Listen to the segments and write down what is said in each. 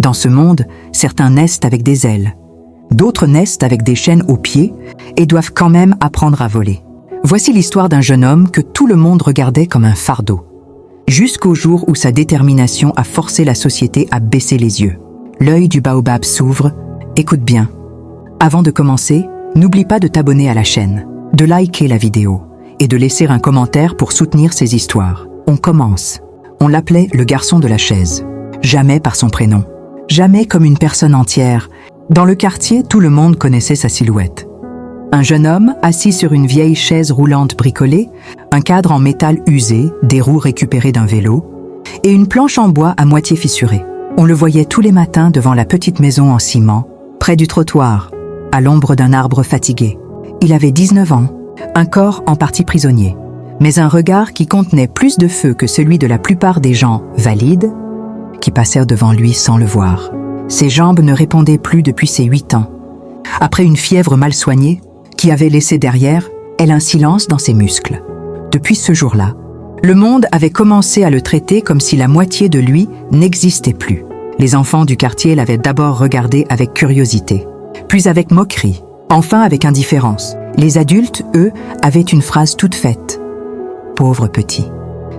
Dans ce monde, certains naissent avec des ailes. D'autres naissent avec des chaînes aux pieds et doivent quand même apprendre à voler. Voici l'histoire d'un jeune homme que tout le monde regardait comme un fardeau. Jusqu'au jour où sa détermination a forcé la société à baisser les yeux. L'œil du baobab s'ouvre. Écoute bien. Avant de commencer, n'oublie pas de t'abonner à la chaîne, de liker la vidéo et de laisser un commentaire pour soutenir ces histoires. On commence. On l'appelait le garçon de la chaise. Jamais par son prénom. Jamais comme une personne entière. Dans le quartier, tout le monde connaissait sa silhouette. Un jeune homme assis sur une vieille chaise roulante bricolée, un cadre en métal usé, des roues récupérées d'un vélo, et une planche en bois à moitié fissurée. On le voyait tous les matins devant la petite maison en ciment, près du trottoir, à l'ombre d'un arbre fatigué. Il avait 19 ans, un corps en partie prisonnier, mais un regard qui contenait plus de feu que celui de la plupart des gens valides qui passèrent devant lui sans le voir. Ses jambes ne répondaient plus depuis ses 8 ans. Après une fièvre mal soignée, qui avait laissé derrière elle un silence dans ses muscles. Depuis ce jour-là, le monde avait commencé à le traiter comme si la moitié de lui n'existait plus. Les enfants du quartier l'avaient d'abord regardé avec curiosité, puis avec moquerie, enfin avec indifférence. Les adultes, eux, avaient une phrase toute faite. « Pauvre petit,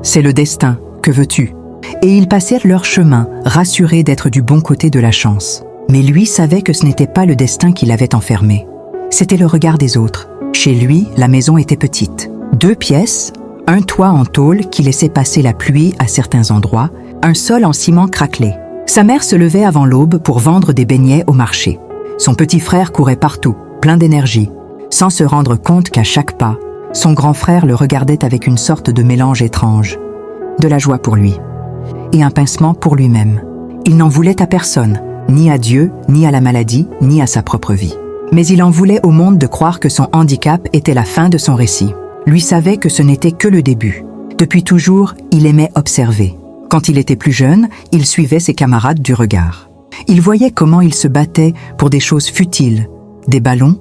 c'est le destin, que veux-tu » Et ils passèrent leur chemin, rassurés d'être du bon côté de la chance. Mais lui savait que ce n'était pas le destin qui l'avait enfermé. C'était le regard des autres. Chez lui, la maison était petite. 2 pièces, un toit en tôle qui laissait passer la pluie à certains endroits, un sol en ciment craquelé. Sa mère se levait avant l'aube pour vendre des beignets au marché. Son petit frère courait partout, plein d'énergie, sans se rendre compte qu'à chaque pas, son grand frère le regardait avec une sorte de mélange étrange. De la joie pour lui, et un pincement pour lui-même. Il n'en voulait à personne, ni à Dieu, ni à la maladie, ni à sa propre vie. Mais il en voulait au monde de croire que son handicap était la fin de son récit. Lui savait que ce n'était que le début. Depuis toujours, il aimait observer. Quand il était plus jeune, il suivait ses camarades du regard. Il voyait comment ils se battaient pour des choses futiles, des ballons,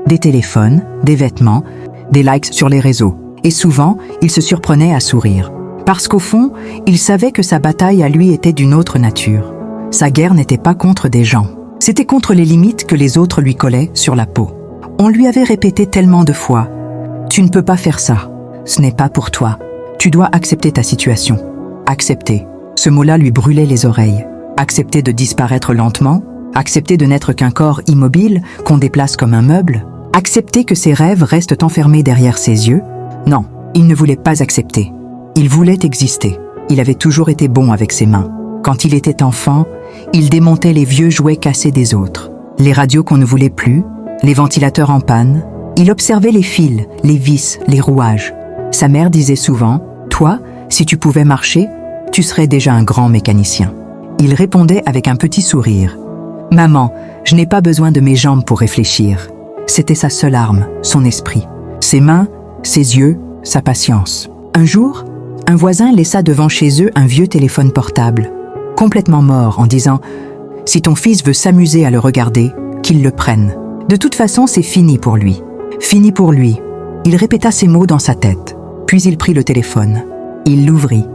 des téléphones, des vêtements, des likes sur les réseaux. Et souvent, il se surprenait à sourire. Parce qu'au fond, il savait que sa bataille à lui était d'une autre nature. Sa guerre n'était pas contre des gens. C'était contre les limites que les autres lui collaient sur la peau. On lui avait répété tellement de fois « Tu ne peux pas faire ça. Ce n'est pas pour toi. Tu dois accepter ta situation. » Accepter. Ce mot-là lui brûlait les oreilles. Accepter de disparaître lentement. Accepter de n'être qu'un corps immobile qu'on déplace comme un meuble. Accepter que ses rêves restent enfermés derrière ses yeux. Non, il ne voulait pas accepter. Il voulait exister. Il avait toujours été bon avec ses mains. Quand il était enfant, il démontait les vieux jouets cassés des autres. Les radios qu'on ne voulait plus, les ventilateurs en panne. Il observait les fils, les vis, les rouages. Sa mère disait souvent « Toi, si tu pouvais marcher, tu serais déjà un grand mécanicien. » Il répondait avec un petit sourire « Maman, je n'ai pas besoin de mes jambes pour réfléchir. » C'était sa seule arme, son esprit. Ses mains, ses yeux, sa patience. Un jour, un voisin laissa devant chez eux un vieux téléphone portable, complètement mort, en disant « Si ton fils veut s'amuser à le regarder, qu'il le prenne. De toute façon, c'est fini pour lui. Fini pour lui. » Il répéta ces mots dans sa tête, puis il prit le téléphone. Il l'ouvrit.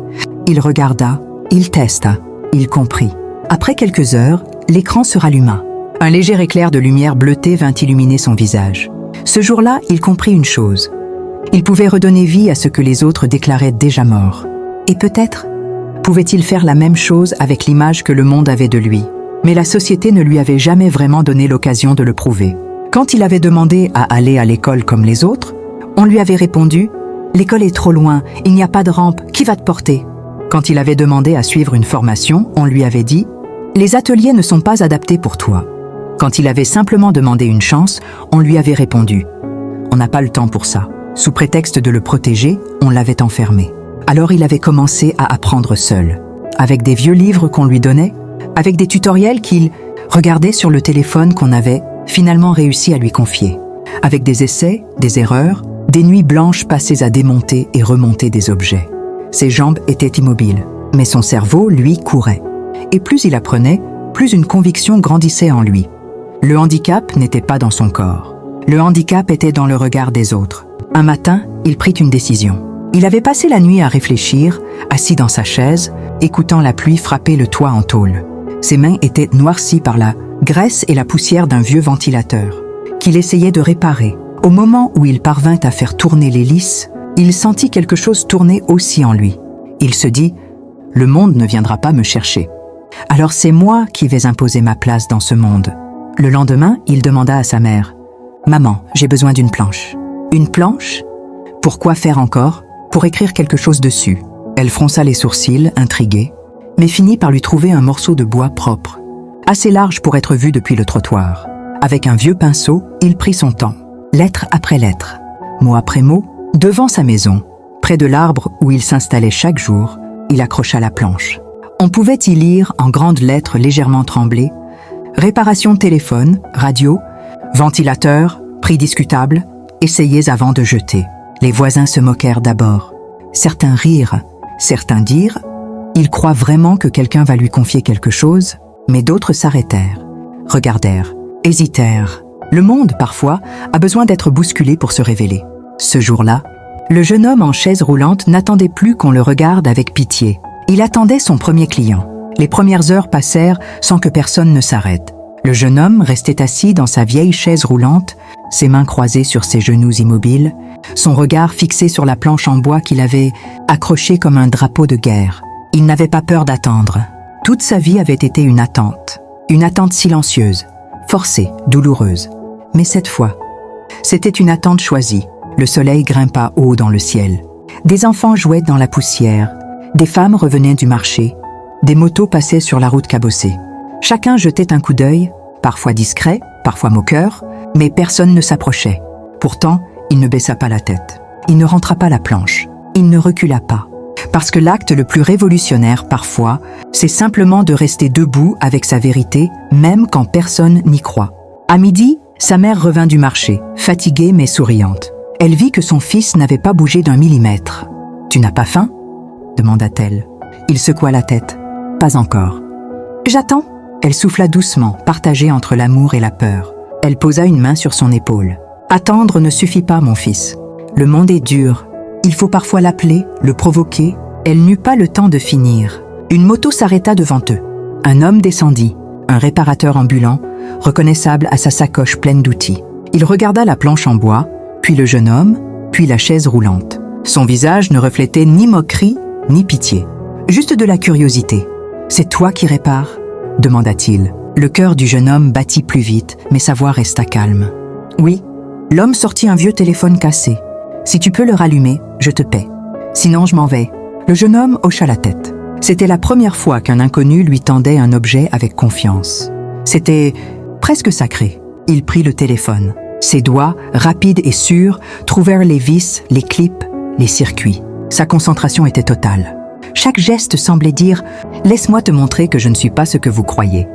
Il regarda. Il testa. Il comprit. Après quelques heures, l'écran se ralluma. Un léger éclair de lumière bleutée vint illuminer son visage. Ce jour-là, il comprit une chose. Il pouvait redonner vie à ce que les autres déclaraient déjà mort. Et peut-être pouvait-il faire la même chose avec l'image que le monde avait de lui. Mais la société ne lui avait jamais vraiment donné l'occasion de le prouver. Quand il avait demandé à aller à l'école comme les autres, on lui avait répondu « L'école est trop loin, il n'y a pas de rampe, qui va te porter ?» Quand il avait demandé à suivre une formation, on lui avait dit « Les ateliers ne sont pas adaptés pour toi. » Quand il avait simplement demandé une chance, on lui avait répondu « On n'a pas le temps pour ça. » Sous prétexte de le protéger, on l'avait enfermé. Alors il avait commencé à apprendre seul, avec des vieux livres qu'on lui donnait, avec des tutoriels qu'il regardait sur le téléphone qu'on avait finalement réussi à lui confier, avec des essais, des erreurs, des nuits blanches passées à démonter et remonter des objets. Ses jambes étaient immobiles, mais son cerveau, lui, courait. Et plus il apprenait, plus une conviction grandissait en lui. Le handicap n'était pas dans son corps. Le handicap était dans le regard des autres. Un matin, il prit une décision. Il avait passé la nuit à réfléchir, assis dans sa chaise, écoutant la pluie frapper le toit en tôle. Ses mains étaient noircies par la graisse et la poussière d'un vieux ventilateur, qu'il essayait de réparer. Au moment où il parvint à faire tourner l'hélice, il sentit quelque chose tourner aussi en lui. Il se dit « Le monde ne viendra pas me chercher. Alors c'est moi qui vais imposer ma place dans ce monde. » Le lendemain, il demanda à sa mère « Maman, j'ai besoin d'une planche. » « Une planche ? Pourquoi faire encore ? Pour écrire quelque chose dessus. » Elle fronça les sourcils, intriguée, mais finit par lui trouver un morceau de bois propre, assez large pour être vu depuis le trottoir. Avec un vieux pinceau, il prit son temps, lettre après lettre, mot après mot, devant sa maison, près de l'arbre où il s'installait chaque jour, il accrocha la planche. On pouvait y lire en grandes lettres légèrement tremblées « Réparation téléphone, radio, ventilateur, prix discutable, essayez avant de jeter. » Les voisins se moquèrent d'abord. Certains rirent, certains dirent « Il croit vraiment que quelqu'un va lui confier quelque chose ?» Mais d'autres s'arrêtèrent, regardèrent, hésitèrent. Le monde, parfois, a besoin d'être bousculé pour se révéler. Ce jour-là, le jeune homme en chaise roulante n'attendait plus qu'on le regarde avec pitié. Il attendait son premier client. Les premières heures passèrent sans que personne ne s'arrête. Le jeune homme restait assis dans sa vieille chaise roulante, ses mains croisées sur ses genoux immobiles, son regard fixé sur la planche en bois qu'il avait accrochée comme un drapeau de guerre. Il n'avait pas peur d'attendre. Toute sa vie avait été une attente silencieuse, forcée, douloureuse. Mais cette fois, c'était une attente choisie. Le soleil grimpa haut dans le ciel. Des enfants jouaient dans la poussière, des femmes revenaient du marché, des motos passaient sur la route cabossée. Chacun jetait un coup d'œil, parfois discret, parfois moqueur, mais personne ne s'approchait. Pourtant, il ne baissa pas la tête. Il ne rentra pas la planche. Il ne recula pas. Parce que l'acte le plus révolutionnaire, parfois, c'est simplement de rester debout avec sa vérité, même quand personne n'y croit. À midi, sa mère revint du marché, fatiguée mais souriante. Elle vit que son fils n'avait pas bougé d'un millimètre. « Tu n'as pas faim ?» demanda-t-elle. Il secoua la tête. « Pas encore. »« J'attends. » Elle souffla doucement, partagée entre l'amour et la peur. Elle posa une main sur son épaule. « Attendre ne suffit pas, mon fils. Le monde est dur. Il faut parfois l'appeler, le provoquer. » Elle n'eut pas le temps de finir. Une moto s'arrêta devant eux. Un homme descendit, un réparateur ambulant, reconnaissable à sa sacoche pleine d'outils. Il regarda la planche en bois, puis le jeune homme, puis la chaise roulante. Son visage ne reflétait ni moquerie, ni pitié. Juste de la curiosité. « C'est toi qui répares ?» demanda-t-il. Le cœur du jeune homme battit plus vite, mais sa voix resta calme. « Oui. » L'homme sortit un vieux téléphone cassé. « Si tu peux le rallumer, je te paie. Sinon, je m'en vais. » Le jeune homme hocha la tête. C'était la première fois qu'un inconnu lui tendait un objet avec confiance. C'était presque sacré. Il prit le téléphone. Ses doigts, rapides et sûrs, trouvèrent les vis, les clips, les circuits. Sa concentration était totale. Chaque geste semblait dire « Laisse-moi te montrer que je ne suis pas ce que vous croyez. »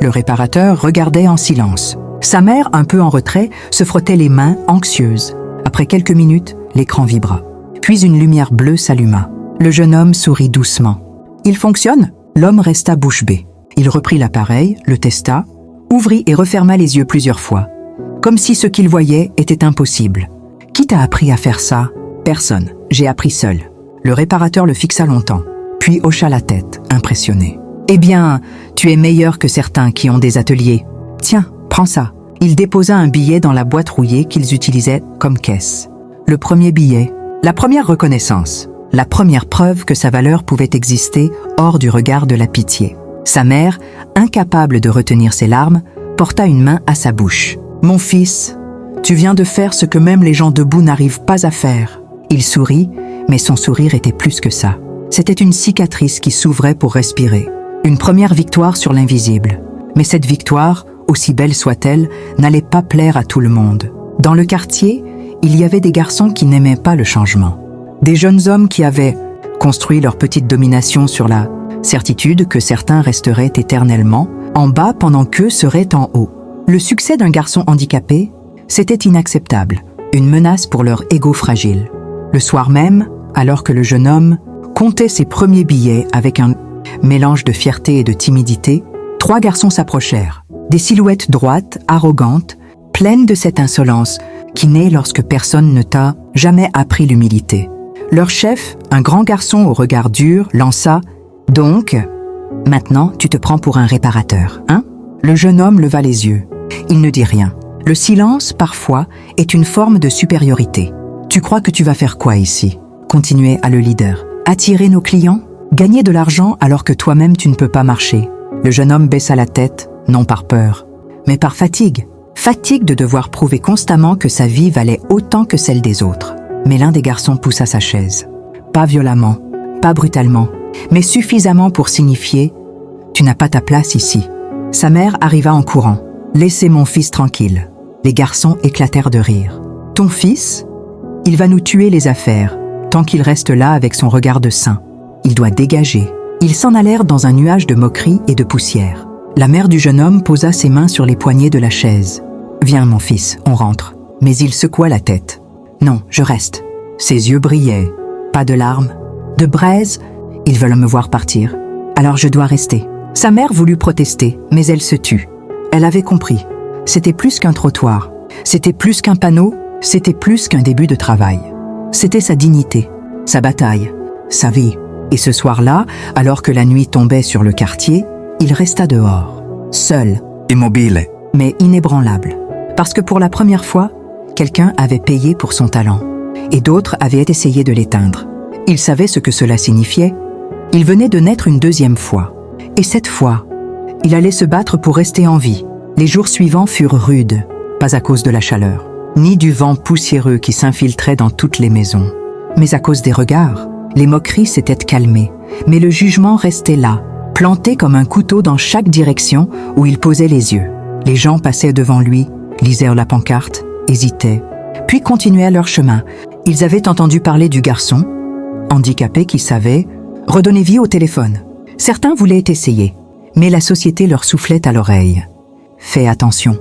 Le réparateur regardait en silence. Sa mère, un peu en retrait, se frottait les mains, anxieuse. Après quelques minutes, l'écran vibra. Puis une lumière bleue s'alluma. Le jeune homme sourit doucement. « Il fonctionne ?» L'homme resta bouche bée. Il reprit l'appareil, le testa, ouvrit et referma les yeux plusieurs fois, comme si ce qu'il voyait était impossible. « Qui t'a appris à faire ça ?»« Personne. J'ai appris seul. » Le réparateur le fixa longtemps, puis hocha la tête, impressionné. « Eh bien, tu es meilleur que certains qui ont des ateliers. Tiens, prends ça. » Il déposa un billet dans la boîte rouillée qu'ils utilisaient comme caisse. Le premier billet, la première reconnaissance. La première preuve que sa valeur pouvait exister hors du regard de la pitié. Sa mère, incapable de retenir ses larmes, porta une main à sa bouche. « Mon fils, tu viens de faire ce que même les gens debout n'arrivent pas à faire. » Il sourit, mais son sourire était plus que ça. C'était une cicatrice qui s'ouvrait pour respirer. Une première victoire sur l'invisible. Mais cette victoire, aussi belle soit-elle, n'allait pas plaire à tout le monde. Dans le quartier, il y avait des garçons qui n'aimaient pas le changement. Des jeunes hommes qui avaient construit leur petite domination sur la certitude que certains resteraient éternellement en bas pendant qu'eux seraient en haut. Le succès d'un garçon handicapé, c'était inacceptable, une menace pour leur ego fragile. Le soir même, alors que le jeune homme comptait ses premiers billets avec un mélange de fierté et de timidité, 3 garçons s'approchèrent, des silhouettes droites, arrogantes, pleines de cette insolence qui naît lorsque personne ne t'a jamais appris l'humilité. Leur chef, un grand garçon au regard dur, lança « Donc, Maintenant, tu te prends pour un réparateur, hein? Le jeune homme leva les yeux. Il ne dit rien. Le silence, parfois, est une forme de supériorité. Tu crois que tu vas faire quoi ici? Continuait à le leader. Attirer nos clients? Gagner de l'argent alors que toi-même tu ne peux pas marcher? Le jeune homme baissa la tête, non par peur, mais par fatigue. Fatigue de devoir prouver constamment que sa vie valait autant que celle des autres. Mais l'un des garçons poussa sa chaise. Pas violemment, pas brutalement, mais suffisamment pour signifier « Tu n'as pas ta place ici ». Sa mère arriva en courant. « Laissez mon fils tranquille ». Les garçons éclatèrent de rire. « Ton fils? Il va nous tuer les affaires, tant qu'il reste là avec son regard de saint. Il doit dégager. » Ils s'en allèrent dans un nuage de moqueries et de poussière. La mère du jeune homme posa ses mains sur les poignées de la chaise. « Viens, mon fils, on rentre. » Mais il secoua la tête. « Non, je reste. » Ses yeux brillaient. Pas de larmes, de braise. Ils veulent me voir partir. Alors je dois rester. Sa mère voulut protester, mais elle se tut. Elle avait compris. C'était plus qu'un trottoir. C'était plus qu'un panneau. C'était plus qu'un début de travail. C'était sa dignité, sa bataille, sa vie. Et ce soir-là, alors que la nuit tombait sur le quartier, il resta dehors, seul, Immobile. mais inébranlable. Parce que pour la première fois, quelqu'un avait payé pour son talent, et d'autres avaient essayé de l'éteindre. Il savait ce que cela signifiait. Il venait de naître une deuxième fois. Et cette fois, il allait se battre pour rester en vie. Les jours suivants furent rudes, pas à cause de la chaleur, ni du vent poussiéreux qui s'infiltrait dans toutes les maisons, mais à cause des regards. Les moqueries s'étaient calmées, mais le jugement restait là, planté comme un couteau dans chaque direction où il posait les yeux. Les gens passaient devant lui, lisaient la pancarte, hésitaient, puis continuaient leur chemin. Ils avaient entendu parler du garçon, handicapé qui savait redonner vie au téléphone. Certains voulaient essayer, mais la société leur soufflait à l'oreille. Fais attention.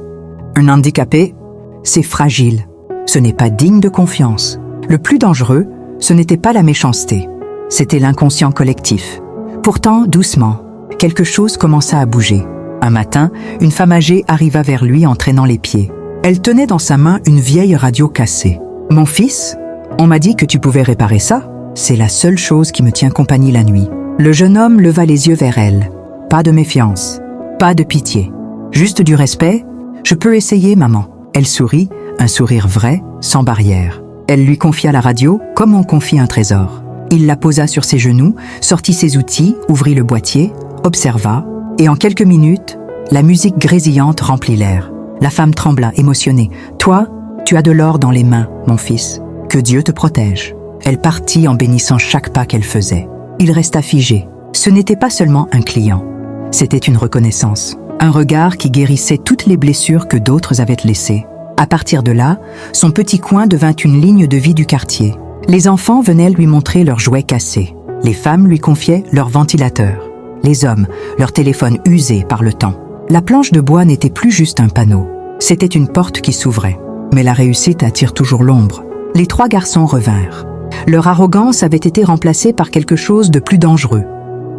Un handicapé, c'est fragile. Ce n'est pas digne de confiance. Le plus dangereux, ce n'était pas la méchanceté, c'était l'inconscient collectif. Pourtant, doucement, quelque chose commença à bouger. Un matin, une femme âgée arriva vers lui en traînant les pieds. Elle tenait dans sa main une vieille radio cassée. « Mon fils, on m'a dit que tu pouvais réparer ça. C'est la seule chose qui me tient compagnie la nuit. » Le jeune homme leva les yeux vers elle. Pas de méfiance, pas de pitié. Juste du respect. « Je peux essayer, maman. » Elle sourit, un sourire vrai, sans barrière. Elle lui confia la radio comme on confie un trésor. Il la posa sur ses genoux, sortit ses outils, ouvrit le boîtier, observa, et en quelques minutes, la musique grésillante remplit l'air. La femme trembla, émotionnée. « Toi, tu as de l'or dans les mains, mon fils. Que Dieu te protège. » Elle partit en bénissant chaque pas qu'elle faisait. Il resta figé. Ce n'était pas seulement un client. C'était une reconnaissance. Un regard qui guérissait toutes les blessures que d'autres avaient laissées. À partir de là, son petit coin devint une ligne de vie du quartier. Les enfants venaient lui montrer leurs jouets cassés. Les femmes lui confiaient leurs ventilateurs. Les hommes, leurs téléphones usés par le temps. La planche de bois n'était plus juste un panneau. C'était une porte qui s'ouvrait. Mais la réussite attire toujours l'ombre. Les trois garçons revinrent. Leur arrogance avait été remplacée par quelque chose de plus dangereux.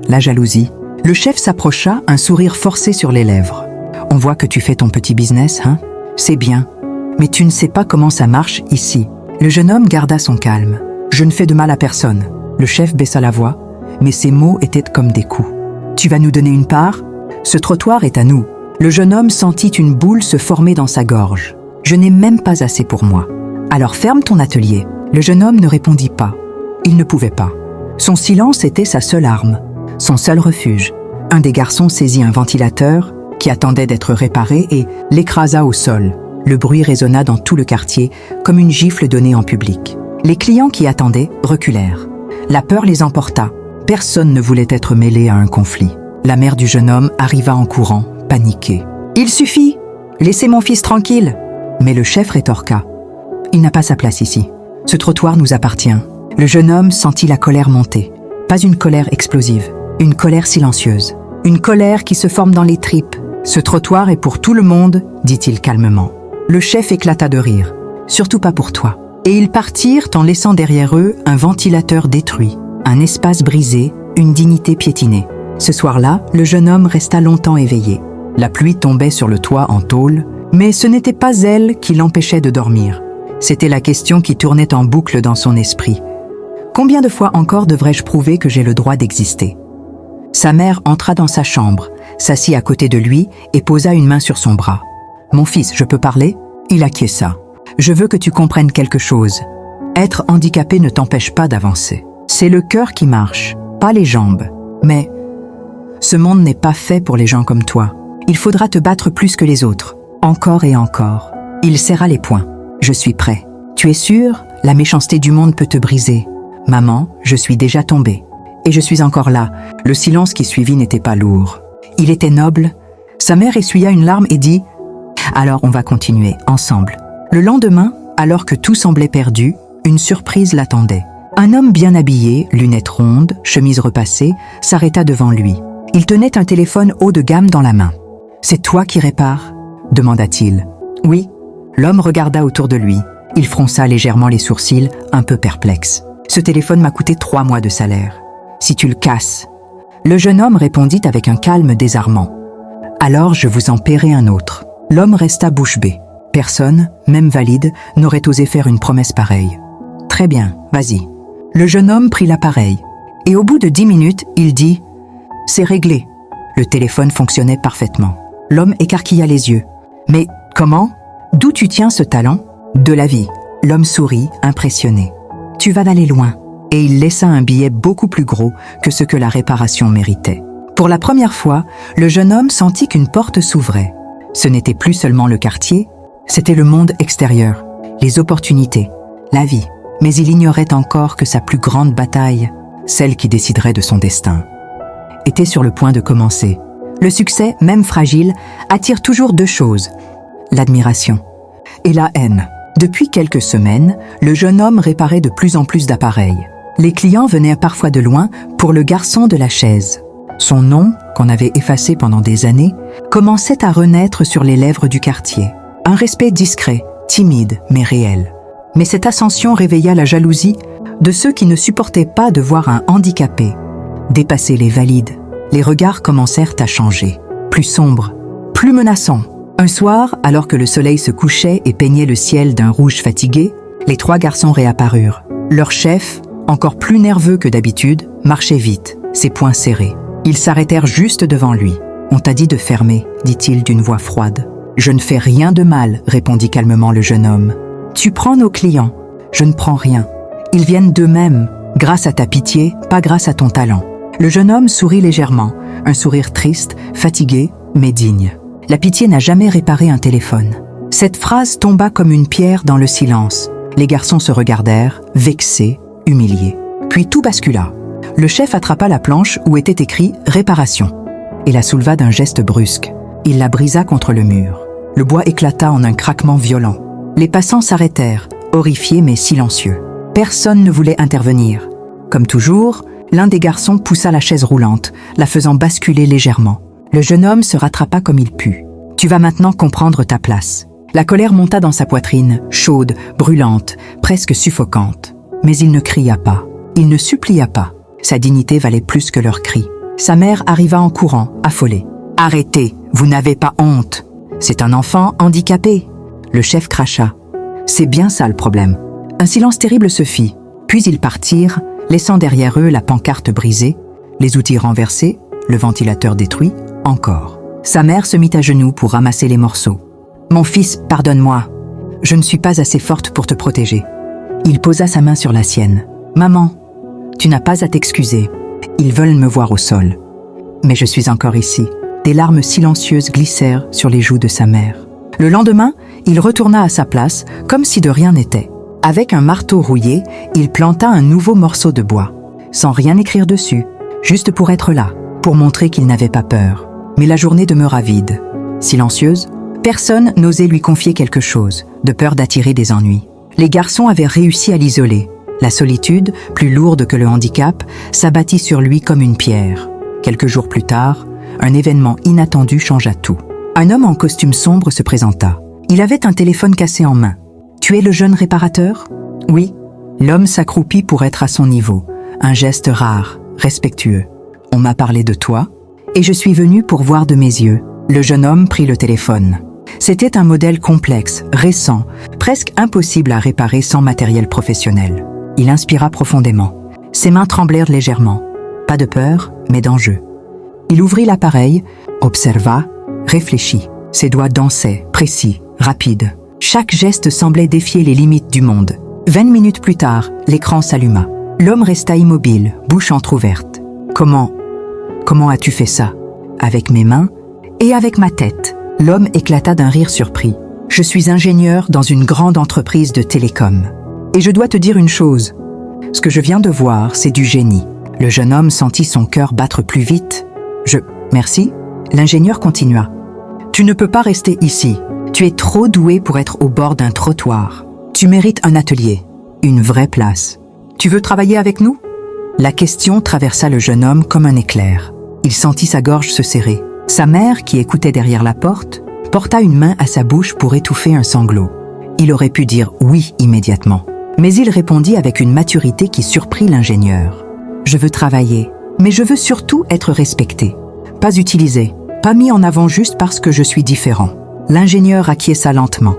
La jalousie. Le chef s'approcha, un sourire forcé sur les lèvres. « On voit que tu fais ton petit business, hein? C'est bien. Mais tu ne sais pas comment ça marche ici. » Le jeune homme garda son calme. « Je ne fais de mal à personne. » Le chef baissa la voix, mais ses mots étaient comme des coups. « Tu vas nous donner une part? Ce trottoir est à nous. » Le jeune homme sentit une boule se former dans sa gorge. « Je n'ai même pas assez pour moi. Alors ferme ton atelier. » Le jeune homme ne répondit pas. Il ne pouvait pas. Son silence était sa seule arme, son seul refuge. Un des garçons saisit un ventilateur qui attendait d'être réparé et l'écrasa au sol. Le bruit résonna dans tout le quartier comme une gifle donnée en public. Les clients qui attendaient reculèrent. La peur les emporta. Personne ne voulait être mêlé à un conflit. La mère du jeune homme arriva en courant, paniquée. « Il suffit! Laissez mon fils tranquille !» Mais le chef rétorqua. « Il n'a pas sa place ici. Ce trottoir nous appartient. » Le jeune homme sentit la colère monter. Pas une colère explosive, une colère silencieuse. Une colère qui se forme dans les tripes. « Ce trottoir est pour tout le monde, » dit-il calmement. Le chef éclata de rire. « Surtout pas pour toi. » Et ils partirent en laissant derrière eux un ventilateur détruit, un espace brisé, une dignité piétinée. Ce soir-là, le jeune homme resta longtemps éveillé. La pluie tombait sur le toit en tôle, mais ce n'était pas elle qui l'empêchait de dormir. C'était la question qui tournait en boucle dans son esprit. Combien de fois encore devrais-je prouver que j'ai le droit d'exister? Sa mère entra dans sa chambre, s'assit à côté de lui et posa une main sur son bras. « Mon fils, je peux parler ?» Il acquiesça. « Je veux que tu comprennes quelque chose. Être handicapé ne t'empêche pas d'avancer. C'est le cœur qui marche, pas les jambes. Mais ce monde n'est pas fait pour les gens comme toi. Il faudra te battre plus que les autres, encore et encore. » Il serra les poings. « Je suis prêt. Tu es sûr? La méchanceté du monde peut te briser. Maman, je suis déjà tombée. Et je suis encore là. » Le silence qui suivit n'était pas lourd. Il était noble. Sa mère essuya une larme et dit « Alors on va continuer, ensemble. » Le lendemain, alors que tout semblait perdu, une surprise l'attendait. Un homme bien habillé, lunettes rondes, chemise repassée, s'arrêta devant lui. Il tenait un téléphone haut de gamme dans la main. « C'est toi qui répares ?» demanda-t-il. « Oui. » L'homme regarda autour de lui. Il fronça légèrement les sourcils, un peu perplexe. « Ce téléphone m'a coûté 3 mois de salaire. Si tu le casses... » Le jeune homme répondit avec un calme désarmant. « Alors je vous en paierai un autre. » L'homme resta bouche bée. Personne, même valide, n'aurait osé faire une promesse pareille. « Très bien, vas-y. » Le jeune homme prit l'appareil. Et au bout de 10 minutes, il dit « C'est réglé. » Le téléphone fonctionnait parfaitement. L'homme écarquilla les yeux. « Mais comment? D'où tu tiens ce talent? » « De la vie. » L'homme sourit, impressionné. « Tu vas aller loin. » Et il laissa un billet beaucoup plus gros que ce que la réparation méritait. Pour la première fois, le jeune homme sentit qu'une porte s'ouvrait. Ce n'était plus seulement le quartier, c'était le monde extérieur, les opportunités, la vie. Mais il ignorait encore que sa plus grande bataille, celle qui déciderait de son destin, était sur le point de commencer. Le succès, même fragile, attire toujours 2 choses, l'admiration et la haine. Depuis quelques semaines, le jeune homme réparait de plus en plus d'appareils. Les clients venaient parfois de loin pour le garçon de la chaise. Son nom, qu'on avait effacé pendant des années, commençait à renaître sur les lèvres du quartier. Un respect discret, timide, mais réel. Mais cette ascension réveilla la jalousie de ceux qui ne supportaient pas de voir un handicapé dépasser les valides. Les regards commencèrent à changer, plus sombres, plus menaçants. Un soir, alors que le soleil se couchait et peignait le ciel d'un rouge fatigué, les 3 garçons réapparurent. Leur chef, encore plus nerveux que d'habitude, marchait vite, ses poings serrés. Ils s'arrêtèrent juste devant lui. « On t'a dit de fermer, dit-il d'une voix froide. »« Je ne fais rien de mal, répondit calmement le jeune homme. Tu prends nos clients. Je ne prends rien. Ils viennent d'eux-mêmes, grâce à ta pitié, pas grâce à ton talent. » Le jeune homme sourit légèrement, un sourire triste, fatigué, mais digne. La pitié n'a jamais réparé un téléphone. Cette phrase tomba comme une pierre dans le silence. Les garçons se regardèrent, vexés, humiliés. Puis tout bascula. Le chef attrapa la planche où était écrit « Réparation » et la souleva d'un geste brusque. Il la brisa contre le mur. Le bois éclata en un craquement violent. Les passants s'arrêtèrent, horrifiés mais silencieux. Personne ne voulait intervenir. Comme toujours, l'un des garçons poussa la chaise roulante, la faisant basculer légèrement. Le jeune homme se rattrapa comme il put. « Tu vas maintenant comprendre ta place. » La colère monta dans sa poitrine, chaude, brûlante, presque suffocante. Mais il ne cria pas. Il ne supplia pas. Sa dignité valait plus que leurs cris. Sa mère arriva en courant, affolée. « Arrêtez, vous n'avez pas honte. C'est un enfant handicapé. » Le chef cracha. « C'est bien ça le problème. » Un silence terrible se fit. Puis ils partirent, laissant derrière eux la pancarte brisée, les outils renversés, le ventilateur détruit, encore. Sa mère se mit à genoux pour ramasser les morceaux. « Mon fils, pardonne-moi. Je ne suis pas assez forte pour te protéger. » Il posa sa main sur la sienne. « Maman, tu n'as pas à t'excuser. Ils veulent me voir au sol. Mais je suis encore ici. » Des larmes silencieuses glissèrent sur les joues de sa mère. Le lendemain, il retourna à sa place, comme si de rien n'était. Avec un marteau rouillé, il planta un nouveau morceau de bois, sans rien écrire dessus, juste pour être là, pour montrer qu'il n'avait pas peur. Mais la journée demeura vide. Silencieuse, personne n'osait lui confier quelque chose, de peur d'attirer des ennuis. Les garçons avaient réussi à l'isoler. La solitude, plus lourde que le handicap, s'abattit sur lui comme une pierre. Quelques jours plus tard, un événement inattendu changea tout. Un homme en costume sombre se présenta. Il avait un téléphone cassé en main. « Tu es le jeune réparateur ?» « Oui. » L'homme s'accroupit pour être à son niveau. Un geste rare, respectueux. « On m'a parlé de toi, et je suis venu pour voir de mes yeux. » Le jeune homme prit le téléphone. C'était un modèle complexe, récent, presque impossible à réparer sans matériel professionnel. Il inspira profondément. Ses mains tremblèrent légèrement. Pas de peur, mais d'enjeu. Il ouvrit l'appareil, observa, réfléchit. Ses doigts dansaient, précis, rapides. Chaque geste semblait défier les limites du monde. 20 minutes plus tard, l'écran s'alluma. L'homme resta immobile, bouche entr'ouverte. Comment as-tu fait ça? Avec mes mains et avec ma tête. L'homme éclata d'un rire surpris. Je suis ingénieur dans une grande entreprise de télécom. Et je dois te dire une chose. Ce que je viens de voir, c'est du génie. Le jeune homme sentit son cœur battre plus vite. Merci. L'ingénieur continua. Tu ne peux pas rester ici. Tu es trop doué pour être au bord d'un trottoir. Tu mérites un atelier, une vraie place. Tu veux travailler avec nous? La question traversa le jeune homme comme un éclair. Il sentit sa gorge se serrer. Sa mère, qui écoutait derrière la porte, porta une main à sa bouche pour étouffer un sanglot. Il aurait pu dire oui immédiatement. Mais il répondit avec une maturité qui surprit l'ingénieur. Je veux travailler, mais je veux surtout être respecté. Pas utilisé, pas mis en avant juste parce que je suis différent. L'ingénieur acquiesça lentement.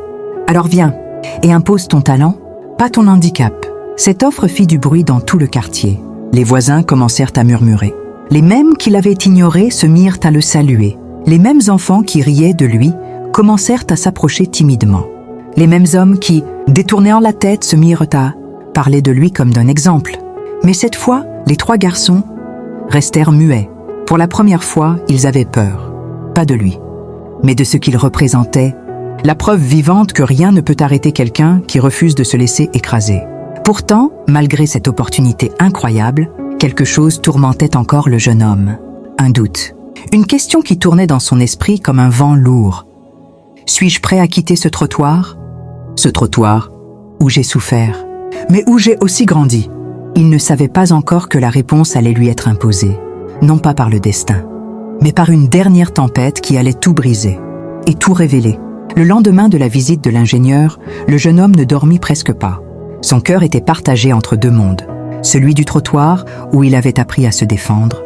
Alors viens, et impose ton talent, pas ton handicap. Cette offre fit du bruit dans tout le quartier. Les voisins commencèrent à murmurer. Les mêmes qui l'avaient ignoré se mirent à le saluer. Les mêmes enfants qui riaient de lui commencèrent à s'approcher timidement. Les mêmes hommes qui, détournant la tête, se mirent à parler de lui comme d'un exemple. Mais cette fois, les 3 garçons restèrent muets. Pour la première fois, ils avaient peur. Pas de lui, mais de ce qu'il représentait, la preuve vivante que rien ne peut arrêter quelqu'un qui refuse de se laisser écraser. Pourtant, malgré cette opportunité incroyable, quelque chose tourmentait encore le jeune homme. Un doute. Une question qui tournait dans son esprit comme un vent lourd. Suis-je prêt à quitter ce trottoir? Ce trottoir où j'ai souffert, mais où j'ai aussi grandi. Il ne savait pas encore que la réponse allait lui être imposée. Non pas par le destin, mais par une dernière tempête qui allait tout briser et tout révéler. Le lendemain de la visite de l'ingénieur, le jeune homme ne dormit presque pas. Son cœur était partagé entre 2 mondes, celui du trottoir où il avait appris à se défendre,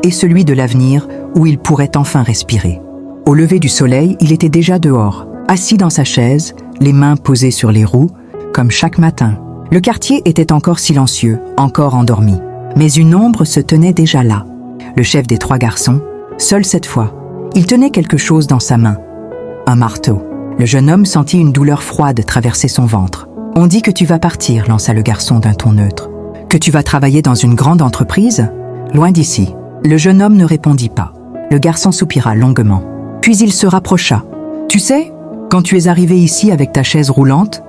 et celui de l'avenir où il pourrait enfin respirer. Au lever du soleil, il était déjà dehors, assis dans sa chaise, les mains posées sur les roues, comme chaque matin. Le quartier était encore silencieux, encore endormi, mais une ombre se tenait déjà là. Le chef des 3 garçons, seul cette fois. Il tenait quelque chose dans sa main. Un marteau. Le jeune homme sentit une douleur froide traverser son ventre. « On dit que tu vas partir », lança le garçon d'un ton neutre. « Que tu vas travailler dans une grande entreprise ? Loin d'ici. » Le jeune homme ne répondit pas. Le garçon soupira longuement. Puis il se rapprocha. « Tu sais, quand tu es arrivé ici avec ta chaise roulante,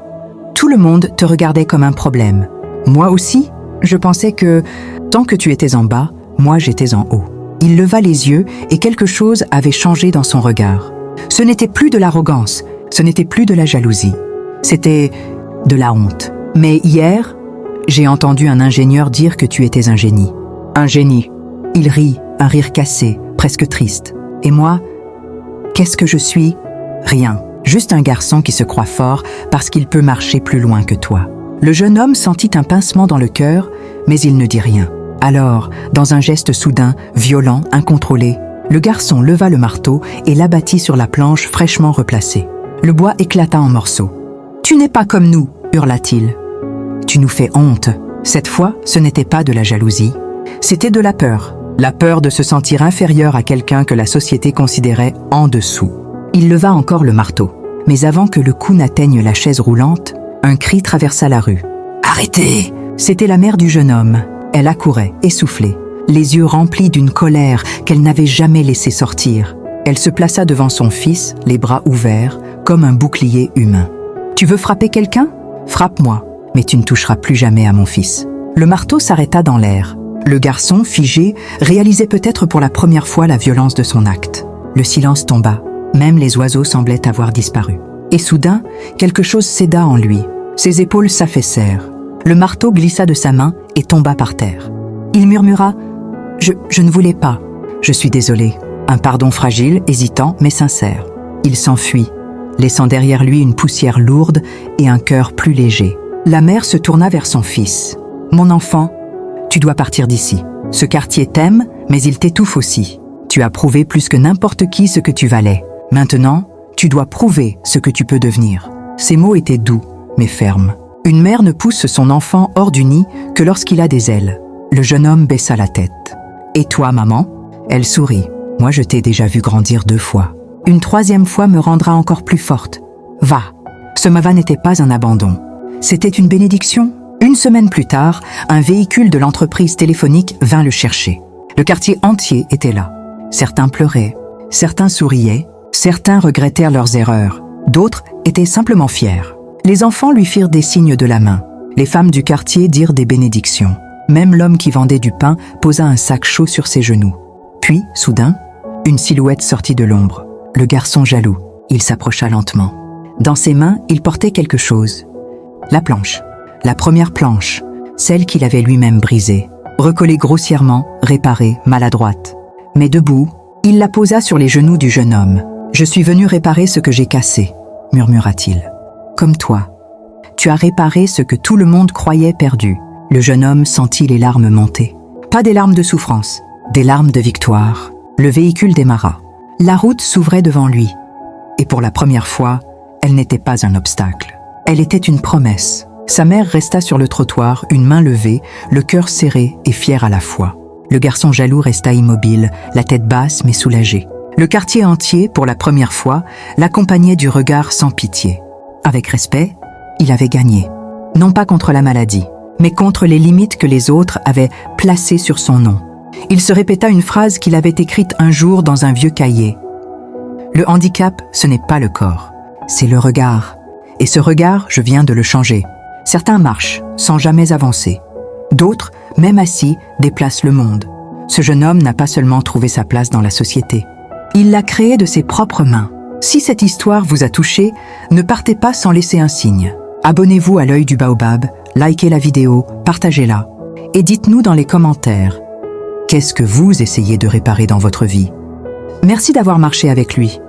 tout le monde te regardait comme un problème. Moi aussi, je pensais que, tant que tu étais en bas, moi j'étais en haut. » Il leva les yeux et quelque chose avait changé dans son regard. Ce n'était plus de l'arrogance, ce n'était plus de la jalousie. C'était de la honte. Mais hier, j'ai entendu un ingénieur dire que tu étais un génie. Un génie. Il rit, un rire cassé, presque triste. Et moi, qu'est-ce que je suis? Rien. Juste un garçon qui se croit fort parce qu'il peut marcher plus loin que toi. Le jeune homme sentit un pincement dans le cœur, mais il ne dit rien. Alors, dans un geste soudain, violent, incontrôlé, le garçon leva le marteau et l'abattit sur la planche fraîchement replacée. Le bois éclata en morceaux. « Tu n'es pas comme nous !» hurla-t-il. « Tu nous fais honte !» Cette fois, ce n'était pas de la jalousie, c'était de la peur de se sentir inférieur à quelqu'un que la société considérait en dessous. Il leva encore le marteau, mais avant que le coup n'atteigne la chaise roulante, un cri traversa la rue. « Arrêtez !» C'était la mère du jeune homme. Elle accourait, essoufflée, les yeux remplis d'une colère qu'elle n'avait jamais laissé sortir. Elle se plaça devant son fils, les bras ouverts, comme un bouclier humain. « Tu veux frapper quelqu'un? Frappe-moi, mais tu ne toucheras plus jamais à mon fils. » Le marteau s'arrêta dans l'air. Le garçon, figé, réalisait peut-être pour la première fois la violence de son acte. Le silence tomba, même les oiseaux semblaient avoir disparu. Et soudain, quelque chose céda en lui. Ses épaules s'affaissèrent. Le marteau glissa de sa main et tomba par terre. Il murmura « Je ne voulais pas. Je suis désolé. » Un pardon fragile, hésitant, mais sincère. Il s'enfuit, laissant derrière lui une poussière lourde et un cœur plus léger. La mère se tourna vers son fils. « Mon enfant, tu dois partir d'ici. Ce quartier t'aime, mais il t'étouffe aussi. Tu as prouvé plus que n'importe qui ce que tu valais. Maintenant, tu dois prouver ce que tu peux devenir. » Ces mots étaient doux, mais fermes. Une mère ne pousse son enfant hors du nid que lorsqu'il a des ailes. Le jeune homme baissa la tête. « Et toi, maman ?» Elle sourit. Moi, je t'ai déjà vu grandir 2 fois. Une 3e fois me rendra encore plus forte. Va. Ce Mava n'était pas un abandon. C'était une bénédiction. Une semaine plus tard, un véhicule de l'entreprise téléphonique vint le chercher. Le quartier entier était là. Certains pleuraient, certains souriaient, certains regrettèrent leurs erreurs, d'autres étaient simplement fiers. Les enfants lui firent des signes de la main. Les femmes du quartier dirent des bénédictions. Même l'homme qui vendait du pain posa un sac chaud sur ses genoux. Puis, soudain, une silhouette sortit de l'ombre. Le garçon jaloux. Il s'approcha lentement. Dans ses mains, il portait quelque chose. La planche. La première planche. Celle qu'il avait lui-même brisée. Recollée grossièrement, réparée, maladroite. Mais debout, il la posa sur les genoux du jeune homme. « Je suis venu réparer ce que j'ai cassé », murmura-t-il. « Comme toi. Tu as réparé ce que tout le monde croyait perdu. » Le jeune homme sentit les larmes monter. Pas des larmes de souffrance, des larmes de victoire. Le véhicule démarra. La route s'ouvrait devant lui. Et pour la première fois, elle n'était pas un obstacle. Elle était une promesse. Sa mère resta sur le trottoir, une main levée, le cœur serré et fier à la fois. Le garçon jaloux resta immobile, la tête basse mais soulagée. Le quartier entier, pour la première fois, l'accompagnait du regard sans pitié. Avec respect, il avait gagné. Non pas contre la maladie, mais contre les limites que les autres avaient placées sur son nom. Il se répéta une phrase qu'il avait écrite un jour dans un vieux cahier. Le handicap, ce n'est pas le corps, c'est le regard. Et ce regard, je viens de le changer. Certains marchent, sans jamais avancer. D'autres, même assis, déplacent le monde. Ce jeune homme n'a pas seulement trouvé sa place dans la société. Il l'a créée de ses propres mains. Si cette histoire vous a touché, ne partez pas sans laisser un signe. Abonnez-vous à l'œil du baobab, likez la vidéo, partagez-la. Et dites-nous dans les commentaires, qu'est-ce que vous essayez de réparer dans votre vie? Merci d'avoir marché avec lui.